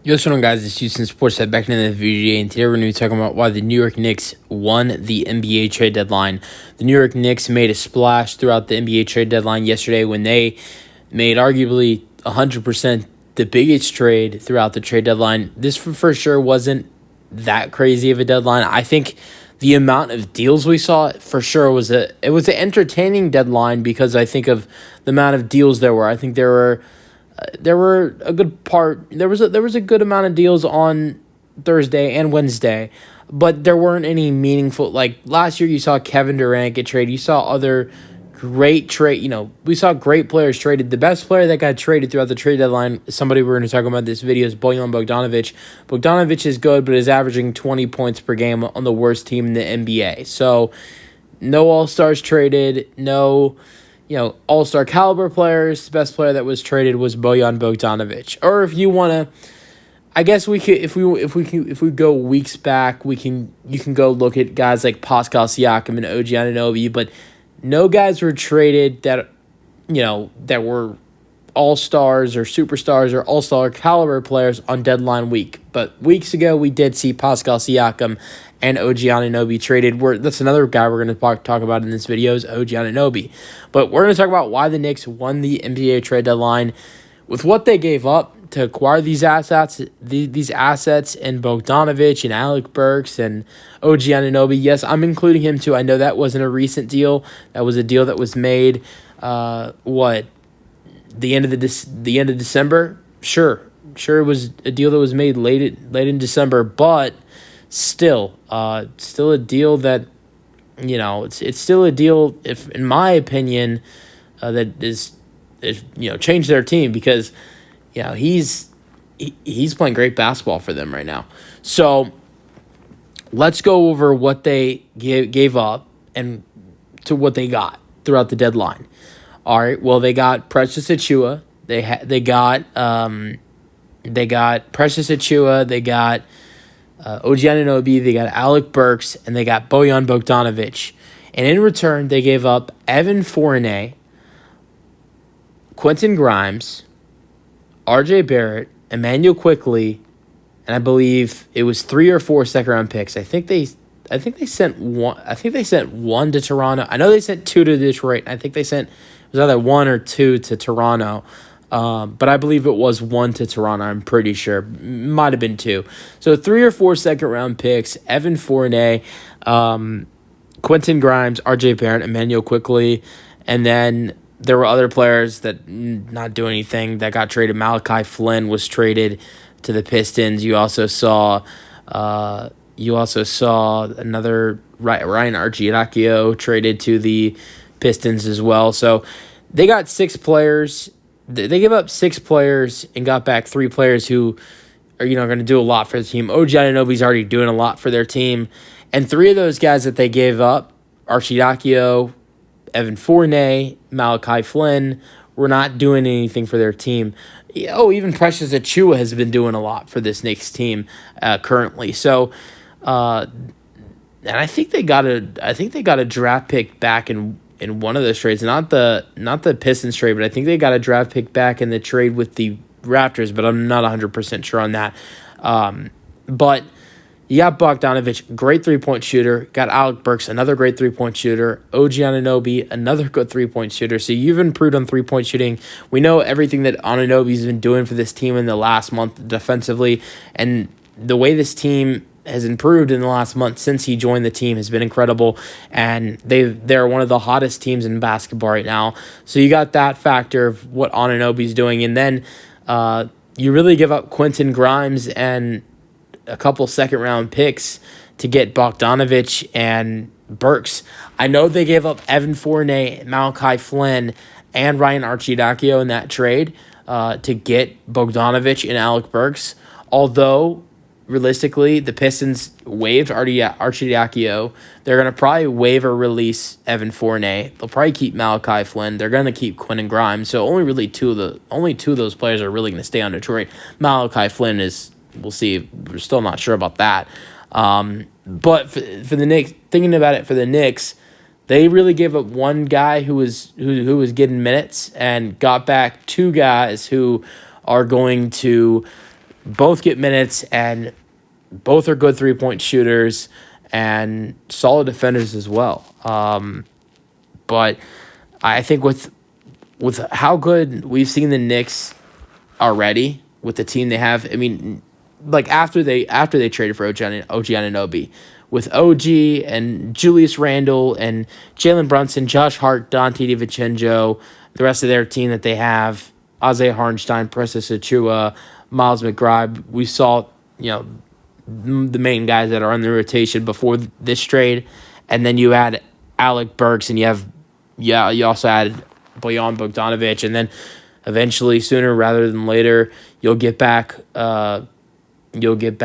Yo, what's going on, guys? It's Houston Sports Head back into the VGA, and today we're going to be talking about why the New York Knicks won the NBA trade deadline. The New York Knicks made a splash throughout the NBA trade deadline yesterday when they made arguably 100% the biggest trade throughout the trade deadline. This for sure wasn't that crazy of a deadline. I think the amount of deals we saw for sure was an entertaining deadline because I think of the amount of deals there were. I think there were a good part. There was a good amount of deals on Thursday and Wednesday, but there weren't any meaningful. Like last year, you saw Kevin Durant get traded. You saw other great trade. We saw great players traded. The best player that got traded throughout the trade deadline, somebody we're going to talk about this video, is Bojan Bogdanovic. Bogdanovic is good, but is averaging 20 points per game on the worst team in the NBA. So, no All-Stars traded. No. All-star caliber players. The best player that was traded was Bojan Bogdanovic. Or if you want to, I guess we could, if we go weeks back, you can go look at guys like Pascal Siakam and OG Anunoby, but no guys were traded that were all-stars or superstars or all-star caliber players on deadline week. But weeks ago, we did see Pascal Siakam and OG Anunoby traded. That's another guy we're going to talk about in this video is OG Anunoby. But we're going to talk about why the Knicks won the NBA trade deadline with what they gave up to acquire these assets in Bogdanovic and Alec Burks and OG Anunoby. Yes, I'm including him too. I know that wasn't a recent deal. That was a deal that was made, the end of December? Sure, it was a deal that was made late in December, but still a deal that, it's still a deal, if in my opinion, that is changed their team because, he's playing great basketball for them right now. So let's go over what they gave up and to what they got throughout the deadline. All right. Well, they got Precious Achiuwa. They got Precious Achiuwa. They got OG Anunoby. They got Alec Burks, and they got Bojan Bogdanovic. And in return, they gave up Evan Fournier, Quentin Grimes, R.J. Barrett, Emmanuel Quickley, and I believe it was 3 or 4 second-round picks. I think they sent one. I think they sent one to Toronto. I know they sent 2 to Detroit. I think they sent it was either 1 or 2 to Toronto. But I believe it was 1 to Toronto. I'm pretty sure. Might have been 2. So 3 or 4 second-round picks. Evan Fournier, Quentin Grimes, R.J. Barrett, Emmanuel Quickley, and then there were other players that not do anything that got traded. Malachi Flynn was traded to the Pistons. You also saw another Ryan Arcidiacono traded to the Pistons as well. So they got 6 players. They gave up 6 players and got back 3 players who are going to do a lot for the team. OG Anunoby's already doing a lot for their team, and 3 of those guys that they gave up, Arcidiacono, Evan Fournier, Malachi Flynn, were not doing anything for their team. Even Precious Achiuwa has been doing a lot for this Knicks team currently. So, and I think they got a draft pick back in one of those trades, not the Pistons trade, but I think they got a draft pick back in the trade with the Raptors, but I'm not 100% sure on that. But you got Bogdanovic, great three-point shooter. Got Alec Burks, another great three-point shooter. OG Anunoby, another good three-point shooter. So you've improved on three-point shooting. We know everything that Anunoby's been doing for this team in the last month defensively, and the way this team has improved in the last month since he joined the team has been incredible, and they're one of the hottest teams in basketball right now. So you got that factor of what Anunoby's doing, and then you really give up Quentin Grimes and a couple second-round picks to get Bogdanovic and Burks. I know they gave up Evan Fournier, Malachi Flynn, and Ryan Arcidiacono in that trade to get Bogdanovic and Alec Burks, although realistically, the Pistons waived Arcidiacono. They're going to probably waive or release Evan Fournier. They'll probably keep Malachi Flynn. They're going to keep Quentin Grimes. So only two of those players are really going to stay on Detroit. Malachi Flynn we'll see. We're still not sure about that. But for the Knicks, thinking about it for the Knicks, they really gave up one guy who was getting minutes and got back 2 guys who are going to both get minutes, and both are good 3-point shooters and solid defenders as well. But I think with how good we've seen the Knicks already with the team they have, I mean, like after they traded for OG Anunoby, with OG and Julius Randle and Jalen Brunson, Josh Hart, Dante DiVincenzo, the rest of their team that they have, Isaiah Hartenstein, Precious Achua, Miles McBride, we saw, the main guys that are on the rotation before this trade, and then you add Alec Burks, and you also add Bojan Bogdanovic, and then eventually, sooner rather than later, you'll get back Mitchell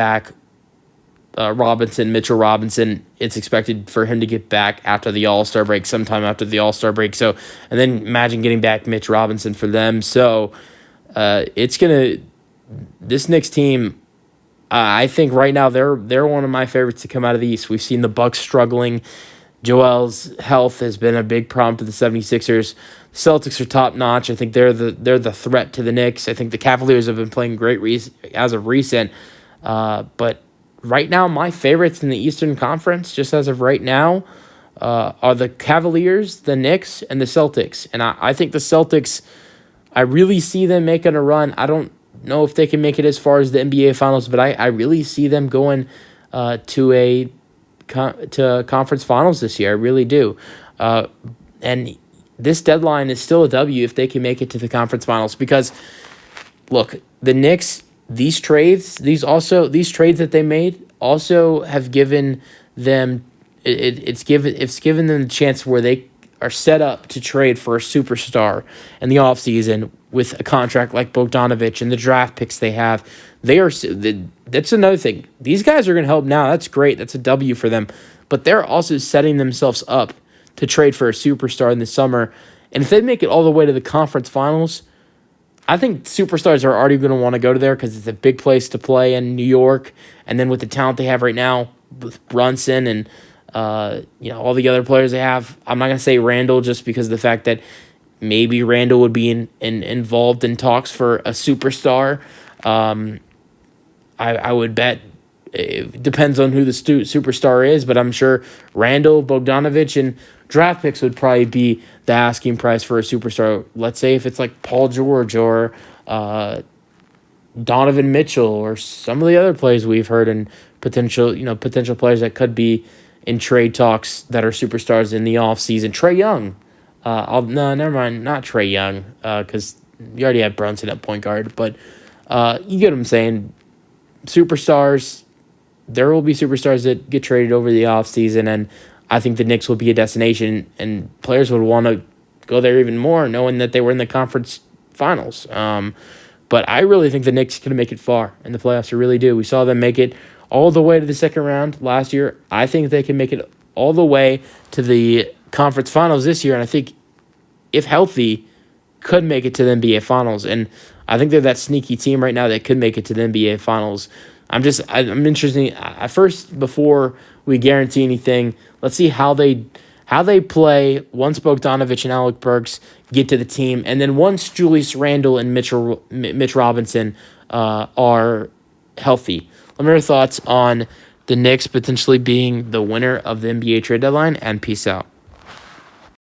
Robinson. It's expected for him to get back after the All-Star break, sometime after the All-Star break. So, and then imagine getting back Mitch Robinson for them. So, this Knicks team, I think right now they're one of my favorites to come out of the East. We've seen the Bucks struggling. Joel's health has been a big problem to the 76ers. Celtics are top notch. I think they're the threat to the Knicks. I think the Cavaliers have been playing great as of recent. But right now, my favorites in the Eastern Conference, just as of right now, are the Cavaliers, the Knicks, and the Celtics. And I think the Celtics, I really see them making a run. I don't know if they can make it as far as the NBA Finals, but I really see them going to conference finals this year. I really do. And this deadline is still a W if they can make it to the conference finals, because look, the Knicks, these trades that they made also have given them it's given them the chance where they are set up to trade for a superstar in the offseason with a contract like Bogdanovic and the draft picks they have. That's another thing. These guys are going to help now. That's great. That's a W for them. But they're also setting themselves up to trade for a superstar in the summer. And if they make it all the way to the conference finals, I think superstars are already going to want to go to there because it's a big place to play in New York. And then with the talent they have right now with Brunson and all the other players they have, I'm not going to say Randall just because of the fact that maybe Randall would be involved in talks for a superstar. I would bet it depends on who the superstar is, but I'm sure Randall, Bogdanovic, and draft picks would probably be the asking price for a superstar. Let's say if it's like Paul George or Donovan Mitchell or some of the other players we've heard, and potential players that could be in trade talks that are superstars in the offseason. Trae Young. No, never mind. Not Trae Young, because you already have Brunson at point guard. But you get what I'm saying. Superstars, there will be superstars that get traded over the offseason, and I think the Knicks will be a destination, and players would want to go there even more, knowing that they were in the conference finals. But I really think the Knicks can make it far in the playoffs. I really do. We saw them make it all the way to the second round last year. I think they can make it all the way to the conference finals this year, and I think, if healthy, could make it to the NBA Finals. And I think they're that sneaky team right now that could make it to the NBA Finals. I'm interested. At first, before we guarantee anything, let's see how they play once Bogdanovic and Alec Burks get to the team, and then once Julius Randle and Mitch Robinson are healthy. Let me know your thoughts on the Knicks potentially being the winner of the NBA trade deadline, and peace out.